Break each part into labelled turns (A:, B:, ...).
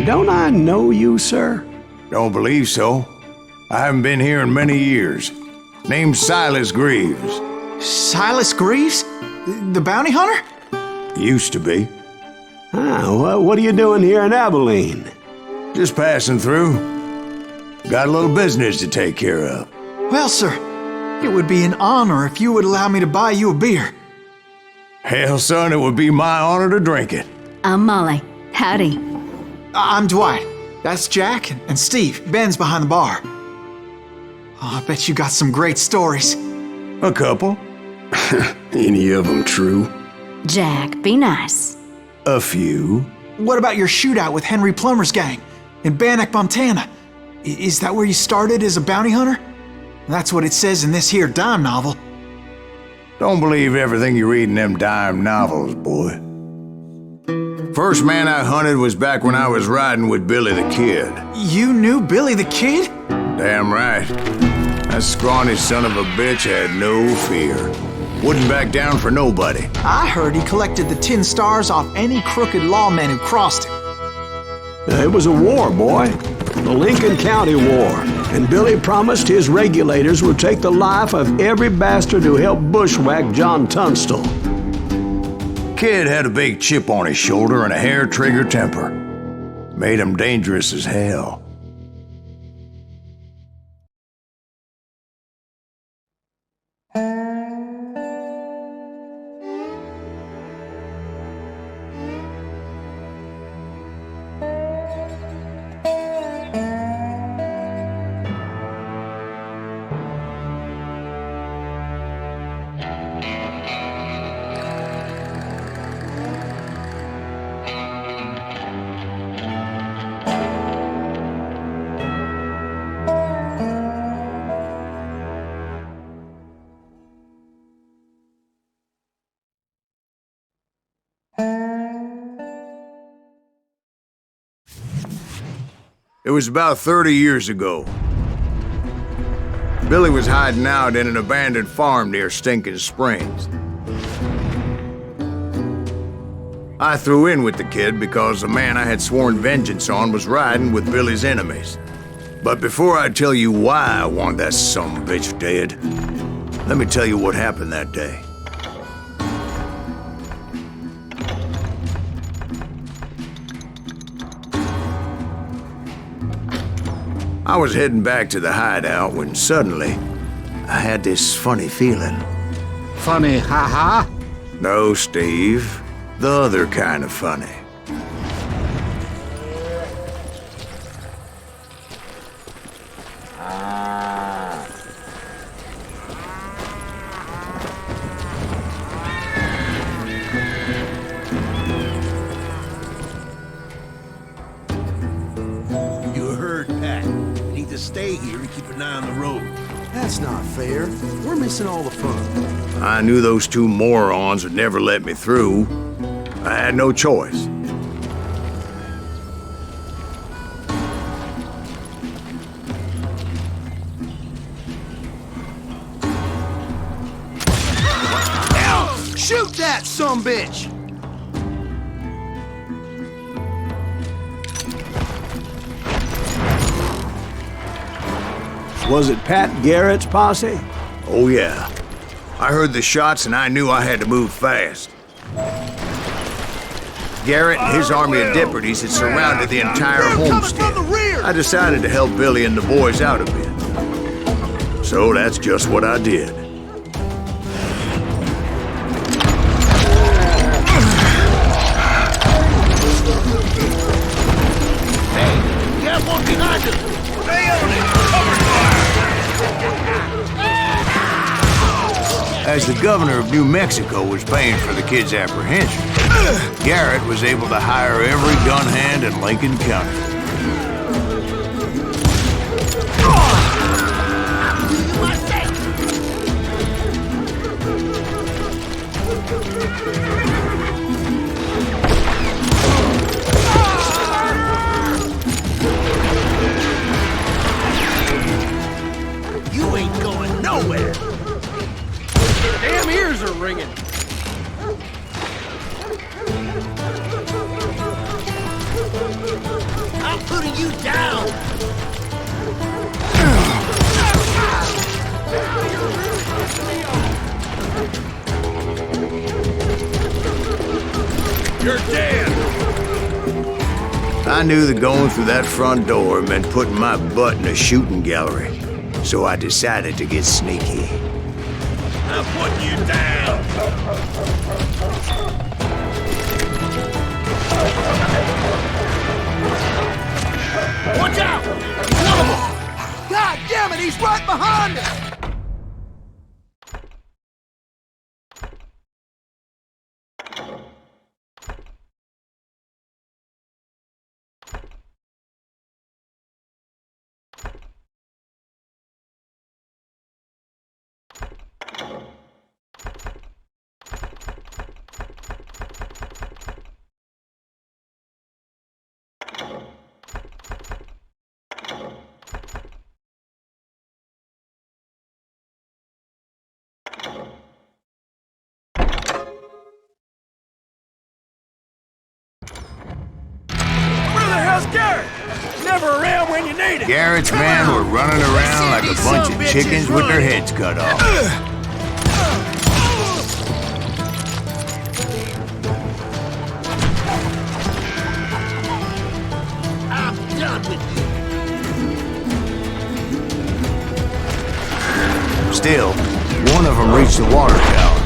A: Don't I know you, sir?
B: Don't believe so. I haven't been here in many years. Name's Silas Greaves.
C: Silas Greaves? The bounty hunter?
B: Used to be.
A: What are you doing here in Abilene?
B: Just passing through. Got a little business to take care of.
C: Well, sir, it would be an honor if you would allow me to buy you a beer.
B: Hell, son, it would be my honor to drink it.
D: I'm Molly. Howdy.
C: I'm Dwight. That's Jack and Steve. Ben's behind the bar. Oh, I bet you got some great stories.
B: A couple.
A: Any of them true?
D: Jack, be nice.
B: A few.
C: What about your shootout with Henry Plummer's gang in Bannock, Montana? Is that where you started as a bounty hunter? That's what it says in this here dime novel.
B: Don't believe everything you read in them dime novels, boy. First man I hunted was back when I was riding with Billy the Kid.
C: You knew Billy the Kid?
B: Damn right. That scrawny son of a bitch had no fear. Wouldn't back down for nobody.
C: I heard he collected the 10 stars off any crooked lawmen who crossed him.
A: It was a war, boy. The Lincoln County War. And Billy promised his regulators would take the life of every bastard who helped bushwhack John Tunstall.
B: Kid had a big chip on his shoulder and a hair-trigger temper. Made him dangerous as hell. It was about 30 years ago. Billy was hiding out in an abandoned farm near Stinking Springs. I threw in with the kid because the man I had sworn vengeance on was riding with Billy's enemies. But before I tell you why I want that sumbitch dead, let me tell you what happened that day. I was heading back to the hideout when suddenly I had this funny feeling.
E: Funny, ha-ha?
B: No, Steve. The other kind of funny.
F: Stay here and keep an eye on the road.
G: That's not fair. We're missing all the fun.
B: I knew those two morons would never let me through. I had no choice.
F: Hell, shoot that sumbitch!
A: Was it Pat Garrett's posse?
B: Oh, yeah. I heard the shots and I knew I had to move fast. Garrett and his army of deputies had surrounded the entire homestead. I decided to help Billy and the boys out a bit. So that's just what I did.
F: Hey, you have one behind us! Stay on it! Cover fire!
B: As the governor of New Mexico was paying for the kid's apprehension, Garrett was able to hire every gun hand in Lincoln County.
F: You ain't going nowhere!
E: Damn ears are ringing.
F: I'm putting you down!
E: You're dead!
B: I knew that going through that front door meant putting my butt in a shooting gallery, so I decided to get sneaky.
F: I'm putting you down! Watch out! One of them! God damn it, he's right behind us!
E: Never around when you need it.
B: Garrett's men were running around like a bunch of chickens with their heads cut off.
F: I'm done with you!
B: Still, one of them reached the water tower.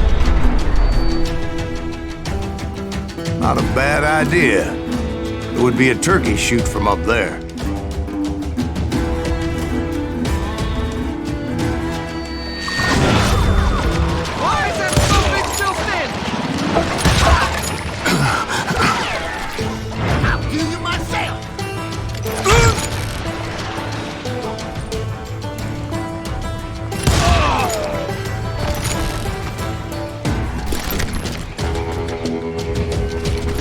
B: Not a bad idea. It would be a turkey shoot from up there.
E: Why is that stupid still standing?
F: I'll do you myself!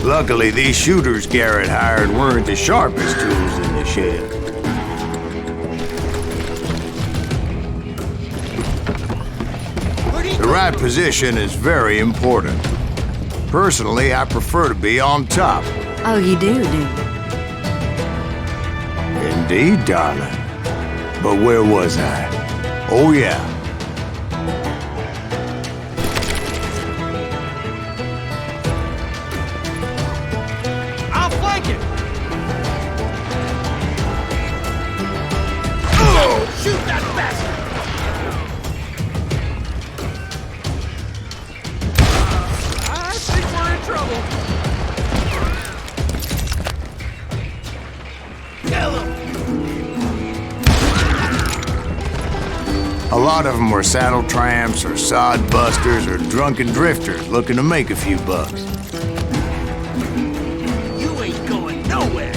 B: Luckily, these shooters Garrett hired weren't the sharpest tools in the shed. The right position is very important. Personally, I prefer to be on top.
D: Oh, you do, do you?
B: Indeed, darling. But where was I? Oh, yeah.
E: I'll flank it.
F: Shoot that bastard!
E: I think we're in trouble.
F: Kill him!
B: A lot of them were saddle tramps or sod busters or drunken drifters looking to make a few bucks.
F: You ain't going nowhere!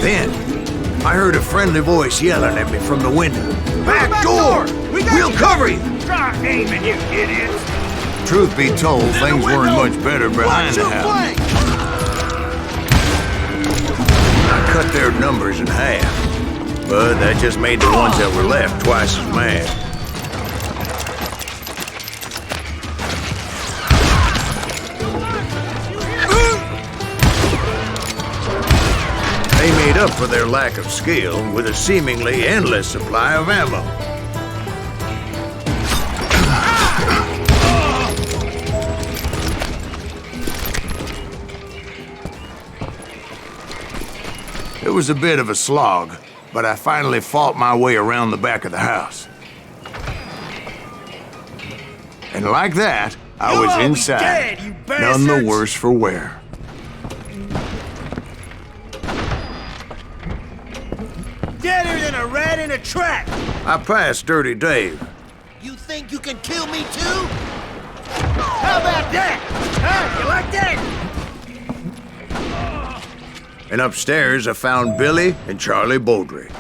B: Then, I heard a friendly voice yelling at me from the window. Back door! We'll cover you!
F: Try aiming, you idiots!
B: Truth be told, things weren't much better behind the house.
F: flank!
B: I cut their numbers in half, but that just made the ones that were left twice as mad. They made up for their lack of skill with a seemingly endless supply of ammo. It was a bit of a slog, but I finally fought my way around the back of the house. And like that, I was inside, none the worse for wear.
F: Deader than a rat in a trap!
B: I passed Dirty Dave.
F: You think you can kill me too? How about that? Huh? You like that?
B: And upstairs, I found Billy and Charlie Beaudry.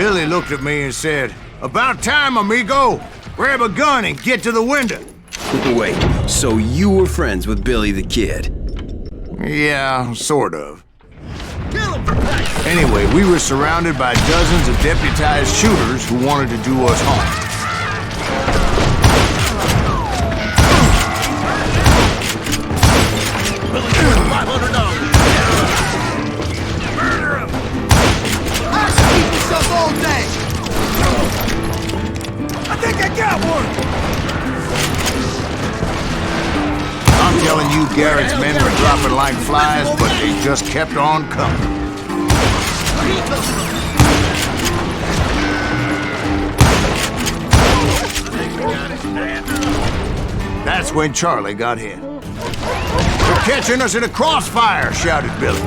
B: Billy looked at me and said, "About time, amigo. Grab a gun and get to the window."
G: Wait, so you were friends with Billy the Kid?
B: Yeah, sort of.
F: Kill him for Christ's sake!
B: Anyway, we were surrounded by dozens of deputized shooters who wanted to do us harm.
F: $500. Murder him! I should keep this up all day!
E: I think I got one!
B: I'm telling you, Garrett's men were dropping like flies, but they just kept on coming. That's when Charlie got hit. "They're catching us in a crossfire," shouted Billy.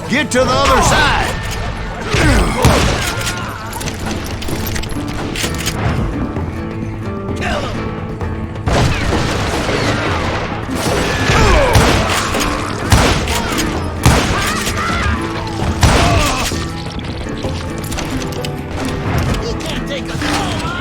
B: "Get to the other side!"
F: Kill him! He can't take us all on!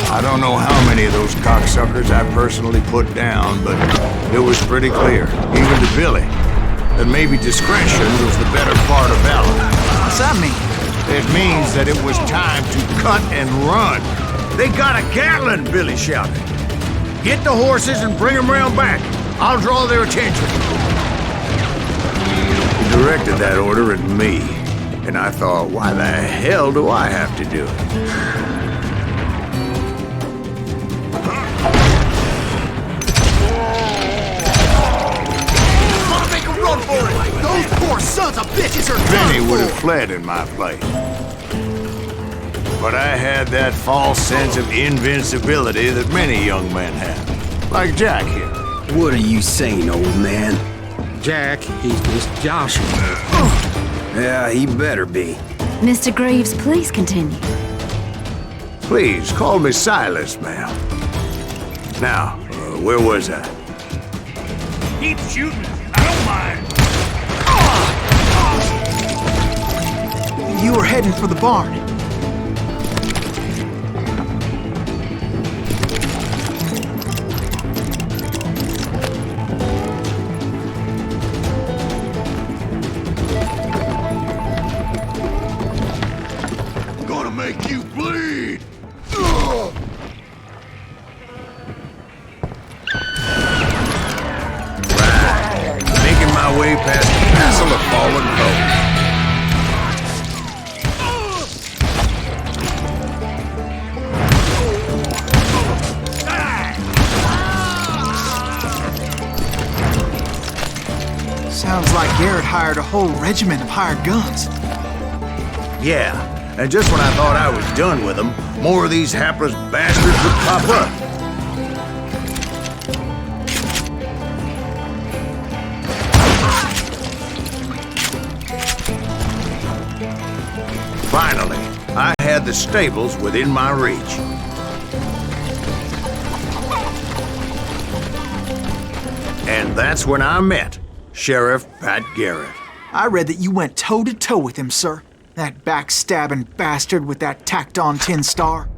B: I don't know how many of those cocksuckers I personally put down, but it was pretty clear, even to Billy, that maybe discretion was the better part of valor.
C: What's that mean?
B: It means that it was time to cut and run. "They got a Gatling," Billy shouted. "Get the horses and bring them round back. I'll draw their attention." He directed that order at me, and I thought, why the hell do I have to do it?
F: Wanna make a run for it! Those poor sons of bitches are
B: Benny
F: done
B: would have
F: for!
B: fled in my place. But I had that false sense of invincibility that many young men have. Like Jack here.
G: What are you saying, old man?
H: Jack, he's just joshing.
G: Yeah, he better be.
D: Mr. Greaves, please continue.
B: Please, call me Silas, ma'am. Now, where was I?
E: Keep shooting. I don't mind.
C: You were heading for the barn.
B: Gonna make you bleed! Right. Making my way past the castle of fallen foes.
C: Sounds like Garrett hired a whole regiment of hired guns.
B: Yeah, and just when I thought I was done with them, more of these hapless bastards would pop up. Finally, I had the stables within my reach. And that's when I met Sheriff Pat Garrett.
C: I read that you went toe-to-toe with him, sir. That backstabbing bastard with that tacked-on tin star.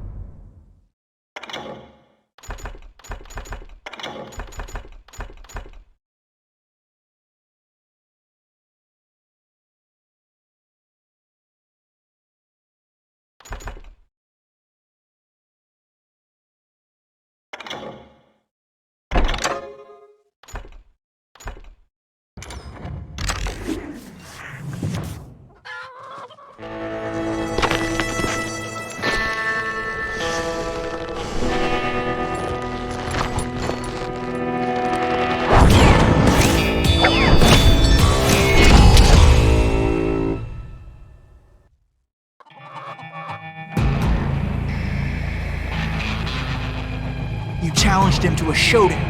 C: You challenged him to a showdown.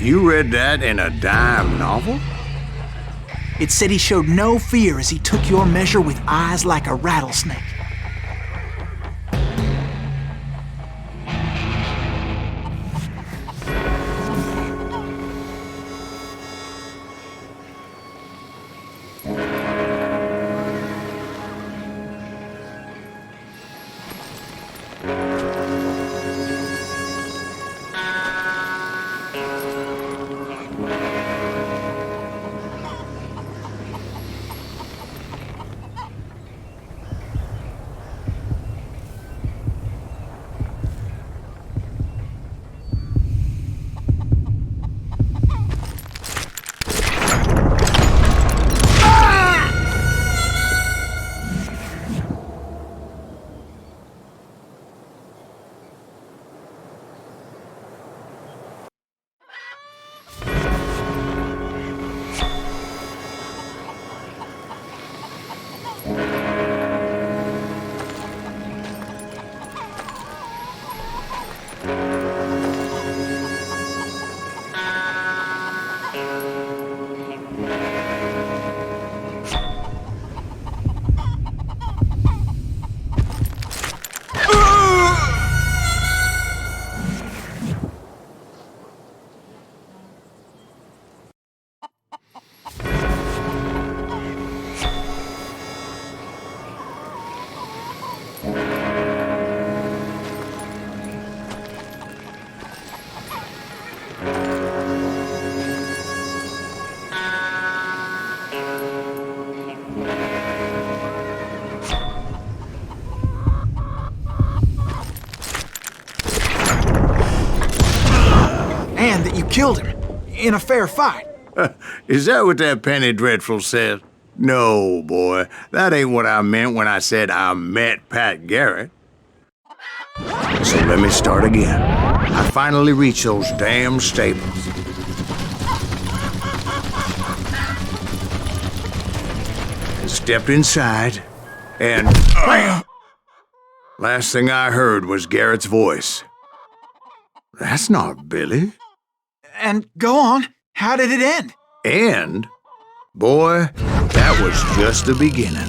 B: You read that in a dime novel?
C: It said he showed no fear as he took your measure with eyes like a rattlesnake. And that you killed him in a fair fight.
B: Is that what that penny dreadful said? No, boy. That ain't what I meant when I said I met Pat Garrett. So let me start again. I finally reached those damn stables. And stepped inside, and last thing I heard was Garrett's voice. That's not Billy.
C: And go on, how did it end?
B: And, boy, that was just the beginning.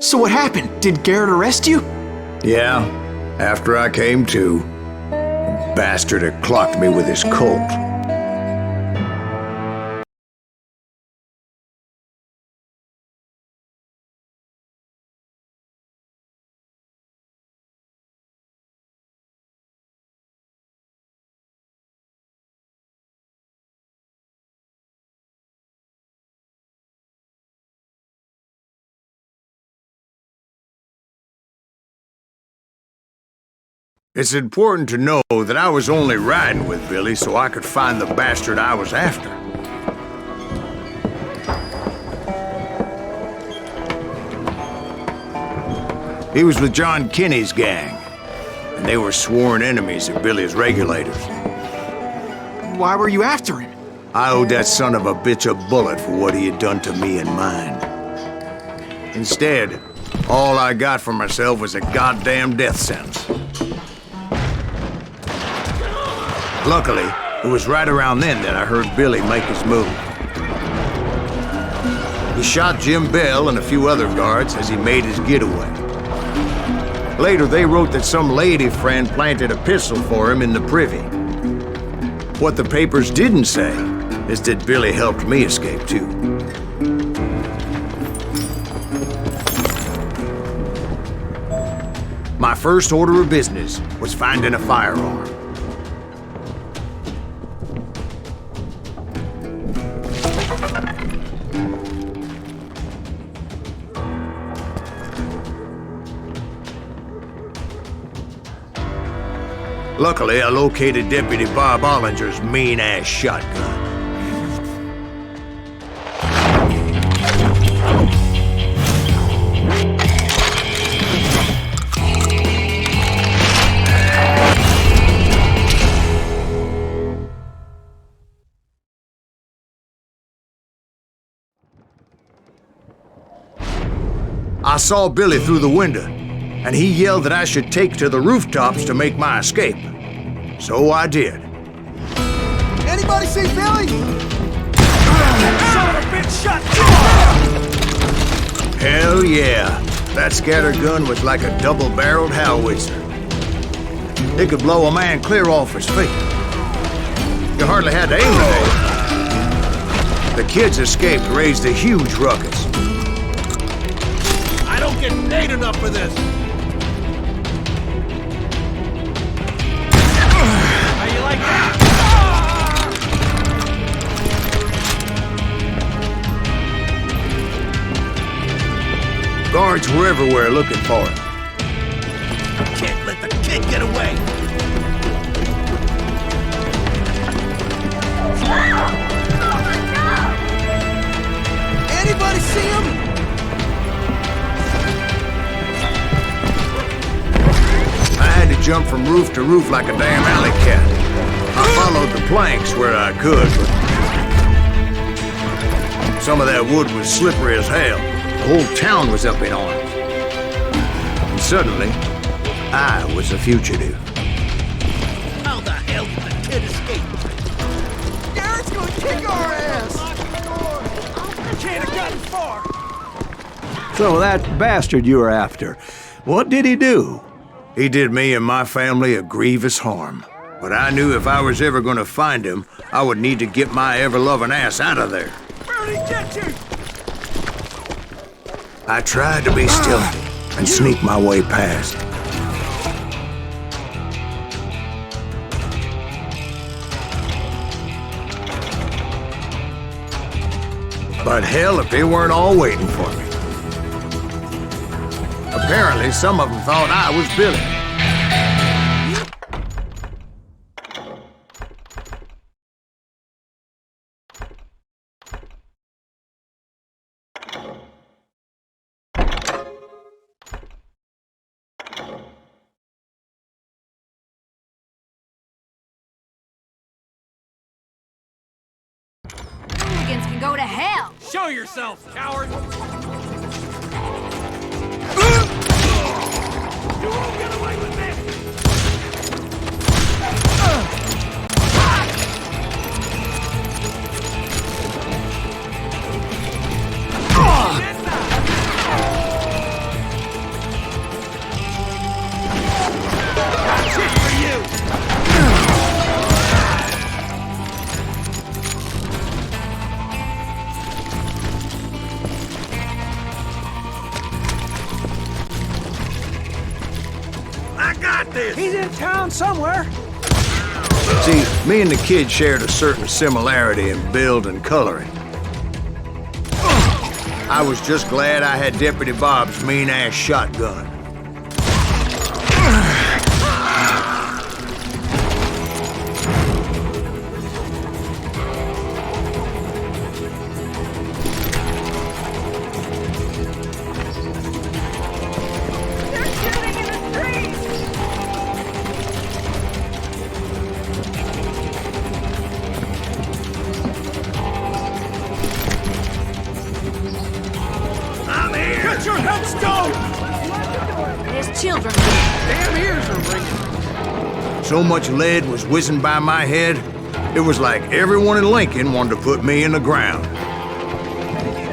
C: So what happened? Did Garrett arrest you?
B: Yeah, after I came to, the bastard had clocked me with his Colt. It's important to know that I was only riding with Billy so I could find the bastard I was after. He was with John Kinney's gang, and they were sworn enemies of Billy's regulators.
C: Why were you after him?
B: I owed that son of a bitch a bullet for what he had done to me and mine. Instead, all I got for myself was a goddamn death sentence. Luckily, it was right around then that I heard Billy make his move. He shot Jim Bell and a few other guards as he made his getaway. Later, they wrote that some lady friend planted a pistol for him in the privy. What the papers didn't say is that Billy helped me escape too. My first order of business was finding a firearm. Luckily, I located Deputy Bob Ollinger's mean-ass shotgun. I saw Billy through the window, and he yelled that I should take to the rooftops to make my escape. So I did.
F: Anybody see Billy?
E: Son of a bitch, shot!
B: Hell yeah. That scatter gun was like a double-barreled howitzer. It could blow a man clear off his feet. You hardly had to aim it. The kids escaped raised a huge ruckus.
F: I don't get paid enough for this.
E: How you like that?
B: Guards were everywhere looking for him.
F: Can't let the kid get away. Anybody see him?
B: I had to jump from roof to roof like a damn alley cat. I followed the planks where I could, but some of that wood was slippery as hell. The whole town was up in arms. And suddenly, I was a fugitive.
F: How the hell did the kid escape? Garrett's gonna kick our ass!
E: Can't have gotten far.
A: So that bastard you were after, what did he do?
B: He did me and my family a grievous harm. But I knew if I was ever gonna find him, I would need to get my ever-loving ass out of there.
E: Where'd he get you?
B: I tried to be still and sneak my way past. But hell, if they weren't all waiting for me. Apparently, some of them thought I was Billy.
D: Hooligans can go to hell!
E: Show yourself, coward! You won't get away with this! That's it for you!
H: He's in town somewhere.
B: See, me and the kid shared a certain similarity in build and coloring. I was just glad I had Deputy Bob's mean-ass shotgun.
E: Get your headstone!
D: There's children.
H: Damn ears are ringing.
B: So much lead was whizzing by my head, it was like everyone in Lincoln wanted to put me in the ground.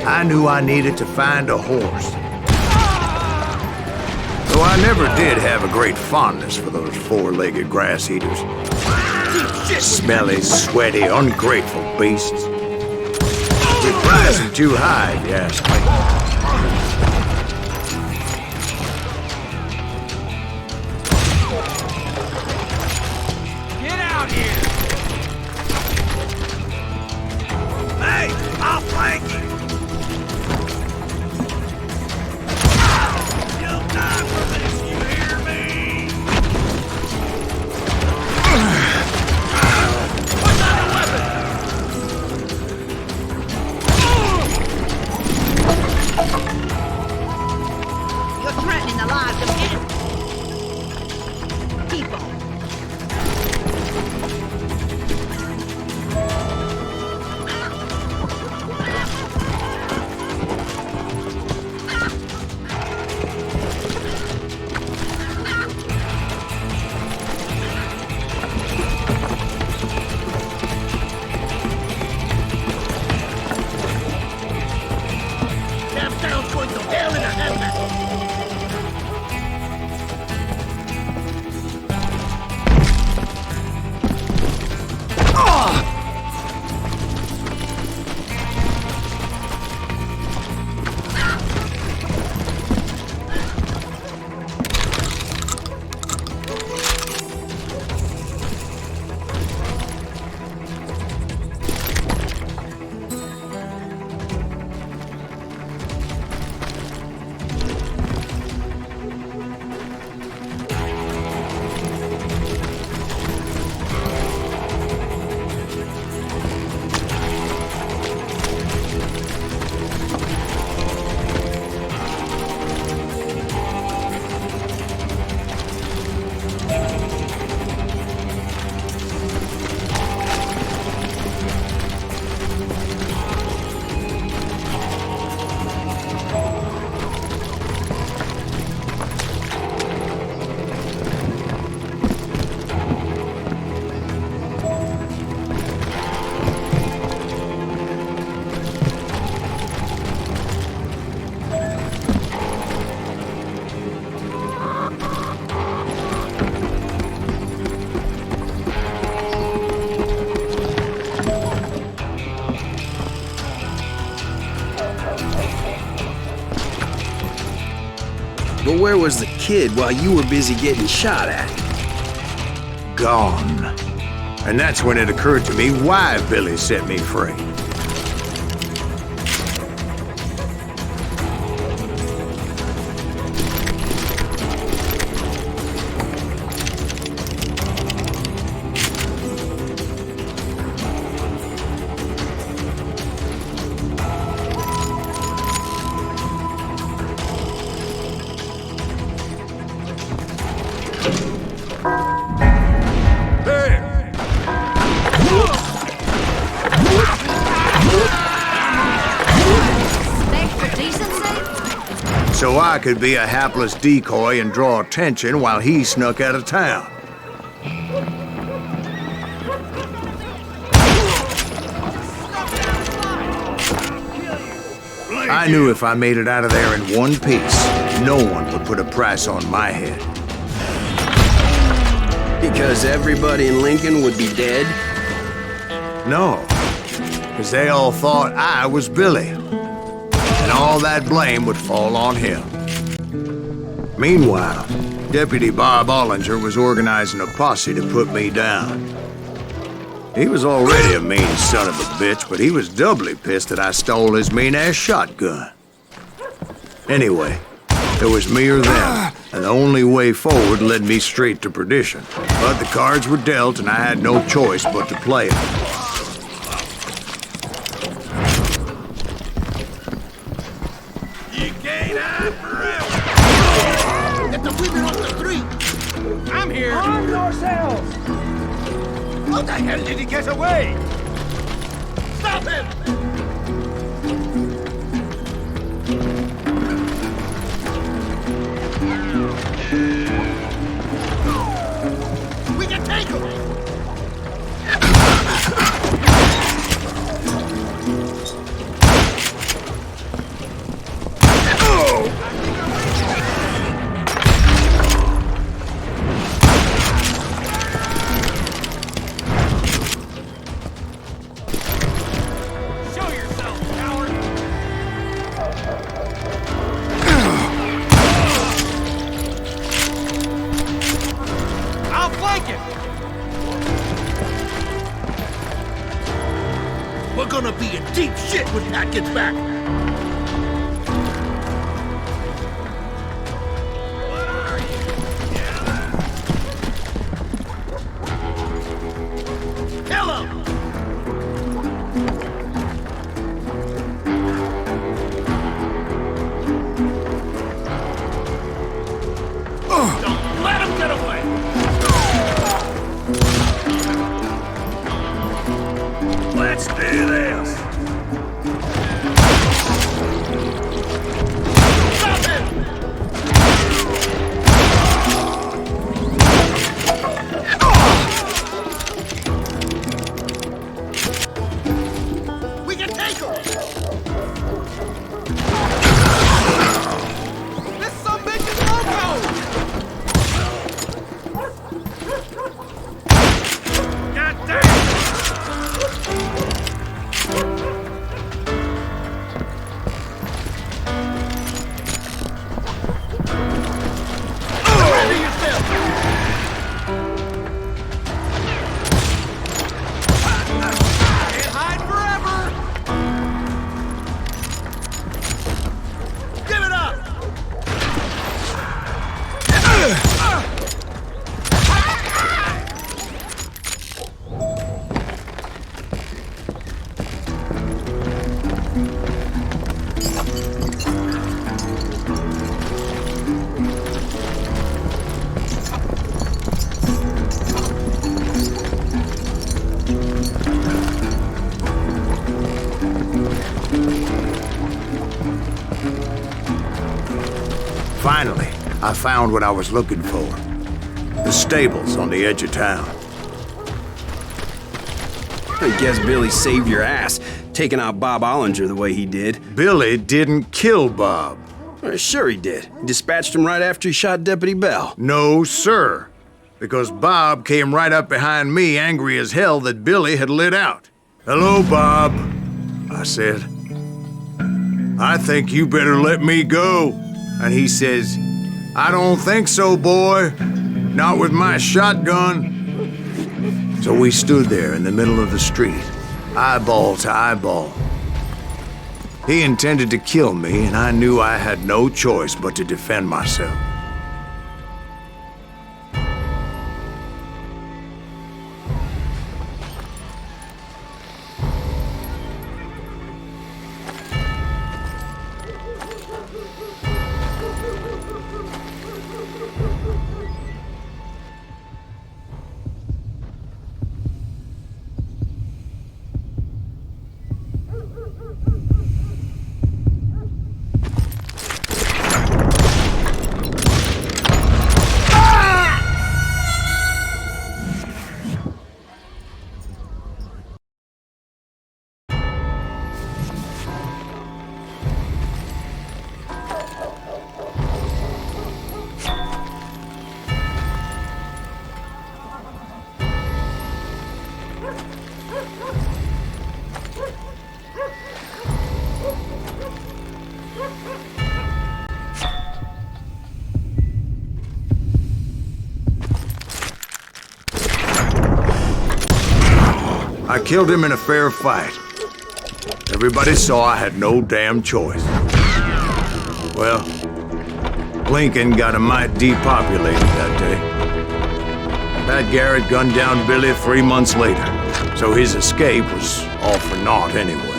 B: I knew I needed to find a horse. Though I never did have a great fondness for those four-legged grass eaters. Smelly, sweaty, ungrateful beasts. We prize them too high, if you ask me.
E: Get out here! Hey, I'll flank you! You'll die for this, you hear me? What's on the weapon?
G: where was the kid while you were busy getting shot at?
B: Gone. And that's when it occurred to me why Billy set me free. So I could be a hapless decoy and draw attention while he snuck out of town. I knew if I made it out of there in one piece, no one would put a price on my head.
G: Because everybody in Lincoln would be dead?
B: No, because they all thought I was Billy. And all that blame would fall on him. Meanwhile, Deputy Bob Ollinger was organizing a posse to put me down. He was already a mean son of a bitch, but he was doubly pissed that I stole his mean-ass shotgun. Anyway, it was me or them, and the only way forward led me straight to perdition. But the cards were dealt, and I had no choice but to play them.
E: I'm here!
H: Arm yourselves!
E: How the hell did he get away? Stop him! We can take him!
F: We're gonna be in deep shit when Pat gets back.
E: What are you?
F: Kill him!
E: Don't let him get away! Let's do this! Stop him!
F: We can take him!
E: This sumbitch is loco! God damn! Can't hide forever!
F: Give it up!
B: Finally, I found what I was looking for. The stables on the edge of town.
G: I guess Billy saved your ass, taking out Bob Ollinger the way he did.
B: Billy didn't kill Bob.
G: Sure he did. He dispatched him right after he shot Deputy Bell.
B: No, sir. Because Bob came right up behind me, angry as hell that Billy had lit out. "Hello, Bob," I said. "I think you better let me go." And he says, I don't think so, boy. Not with my shotgun. So we stood there in the middle of the street, eyeball to eyeball. He intended to kill me, and I knew I had no choice but to defend myself. I killed him in a fair fight. Everybody saw I had no damn choice. Well, Lincoln got a mite depopulated that day. Pat Garrett gunned down Billy 3 months later, so his escape was all for naught anyway.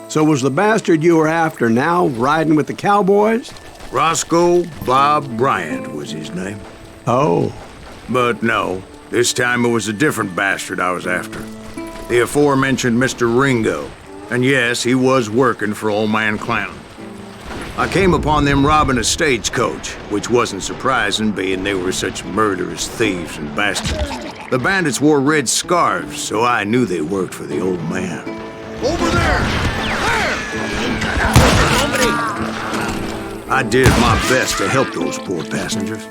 A: So was the bastard you were after now riding with the cowboys?
B: Roscoe Bob Bryant was his name.
A: Oh.
B: But no, this time it was a different bastard I was after. The aforementioned Mr. Ringo. And yes, he was working for old man Clanton. I came upon them robbing a stagecoach, which wasn't surprising, being they were such murderous thieves and bastards. The bandits wore red scarves, so I knew they worked for the old man.
F: Over there!
B: I did my best to help those poor passengers.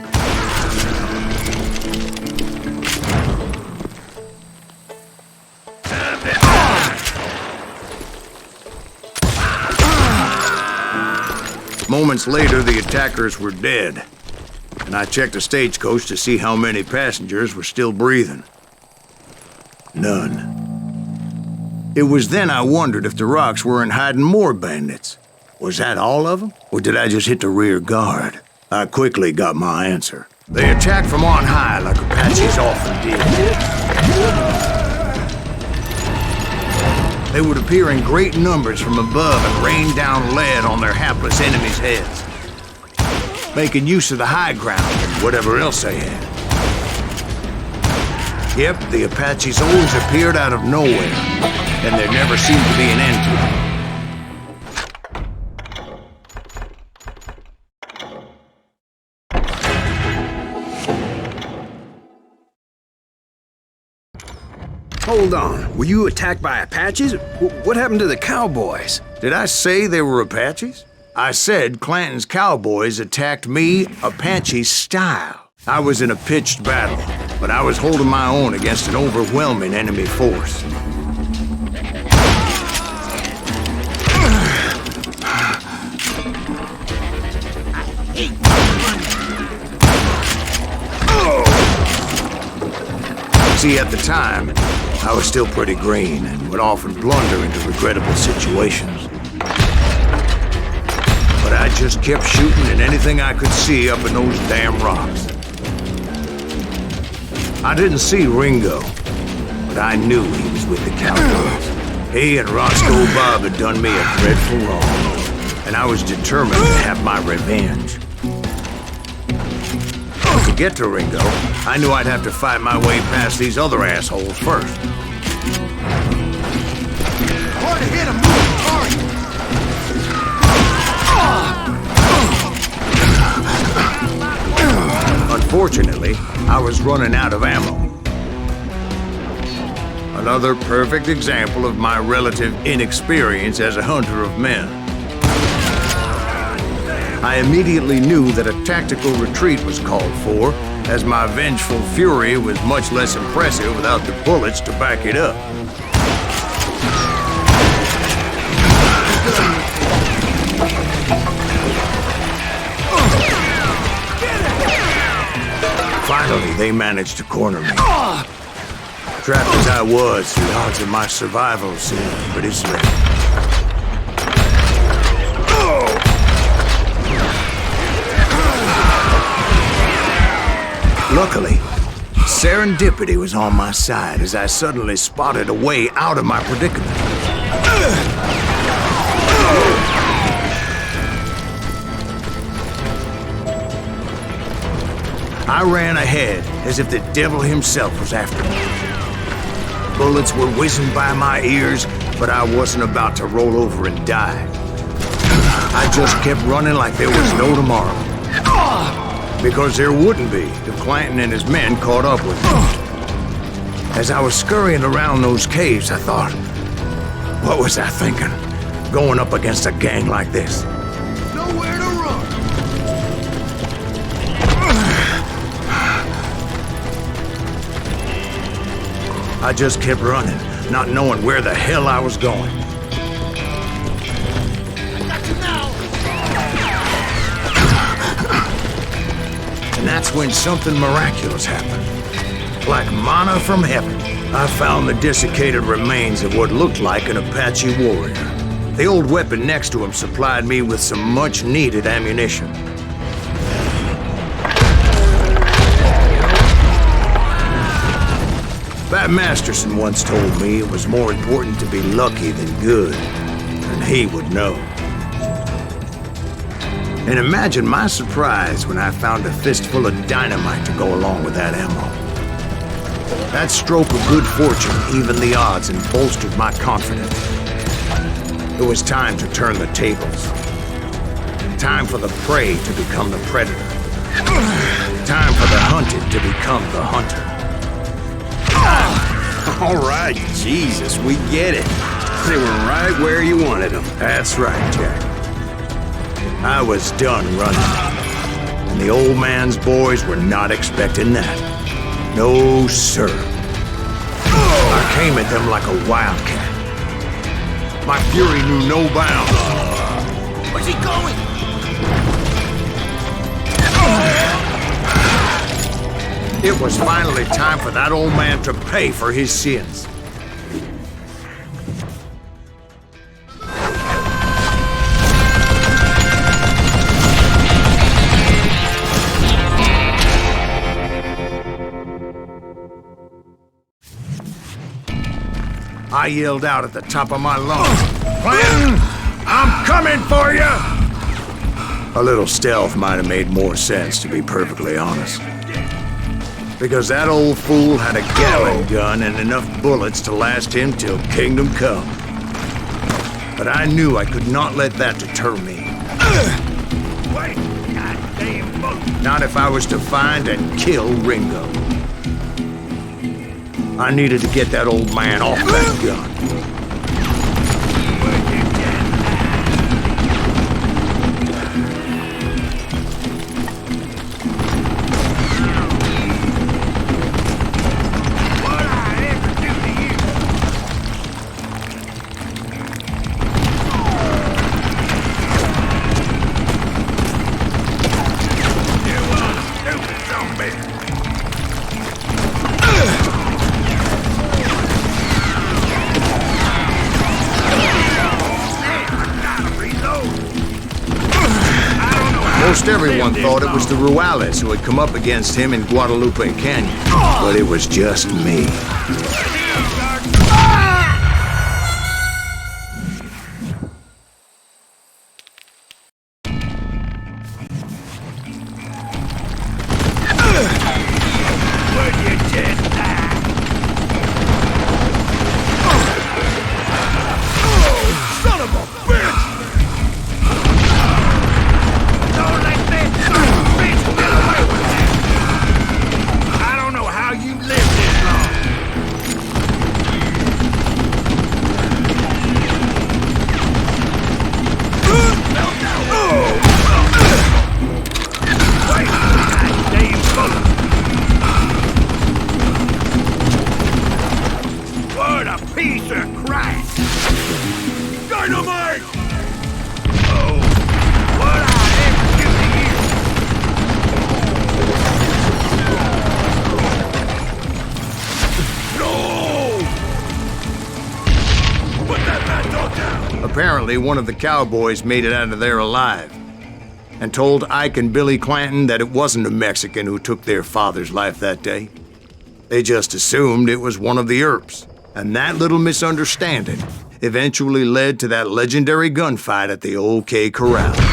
B: Moments later, the attackers were dead, and I checked the stagecoach to see how many passengers were still breathing. None. It was then I wondered if the rocks weren't hiding more bandits. Was that all of them? Or did I just hit the rear guard? I quickly got my answer. They attacked from on high like Apaches often did. They would appear in great numbers from above and rain down lead on their hapless enemies' heads, making use of the high ground and whatever else they had. Yep, the Apaches always appeared out of nowhere, and there never seemed to be an end to them.
G: Hold on. Were you attacked by Apaches? What happened to the cowboys?
B: Did I say they were Apaches? I said Clanton's cowboys attacked me Apache style. I was in a pitched battle, but I was holding my own against an overwhelming enemy force. See, at the time, I was still pretty green and would often blunder into regrettable situations. just kept shooting at anything I could see up in those damn rocks. I didn't see Ringo, but I knew he was with the cowboys. He and Roscoe Bob had done me a dreadful wrong, and I was determined to have my revenge. To get to Ringo, I knew I'd have to fight my way past these other assholes first.
F: Hard to hit a moving target.
B: Unfortunately, I was running out of ammo. Another perfect example of my relative inexperience as a hunter of men. I immediately knew that a tactical retreat was called for, as my vengeful fury was much less impressive without the bullets to back it up. Finally, they managed to corner me. Trapped as I was, the odds of my survival seemed pretty slim. Luckily, serendipity was on my side as I suddenly spotted a way out of my predicament. I ran ahead as if the devil himself was after me. Bullets were whizzing by my ears, but I wasn't about to roll over and die. I just kept running like there was no tomorrow. Because there wouldn't be if Clanton and his men caught up with me. As I was scurrying around those caves, I thought, what was I thinking? Going up against a gang like this?
F: Nowhere to run.
B: I just kept running, not knowing where the hell I was going. And that's when something miraculous happened. Like manna from heaven, I found the desiccated remains of what looked like an Apache warrior. The old weapon next to him supplied me with some much-needed ammunition. Bat Masterson once told me it was more important to be lucky than good, and he would know. And imagine my surprise when I found a fistful of dynamite to go along with that ammo. That stroke of good fortune evened the odds and bolstered my confidence. It was time to turn the tables. Time for the prey to become the predator. Time for the hunted to become the hunter.
G: All right, Jesus, we get it. They were right where you wanted them.
B: That's right, Jack. I was done running. And the old man's boys were not expecting that. No, sir. I came at them like a wildcat. My fury knew no bounds.
F: Where's he going?
B: It was finally time for that old man to pay for his sins. I yelled out at the top of my lungs, "Clanton, I'm coming for you!" A little stealth might have made more sense, to be perfectly honest. Because that old fool had a Gatling gun and enough bullets to last him till kingdom come. But I knew I could not let that deter me.
E: Wait! Goddamn boat!
B: Not if I was to find and kill Ringo. I needed to get that old man off that gun. Most everyone thought it was the Rurales who had come up against him in Guadalupe Canyon, but it was just me. Apparently, one of the cowboys made it out of there alive and told Ike and Billy Clanton that it wasn't a Mexican who took their father's life that day. They just assumed it was one of the Earps, and that little misunderstanding eventually led to that legendary gunfight at the OK Corral.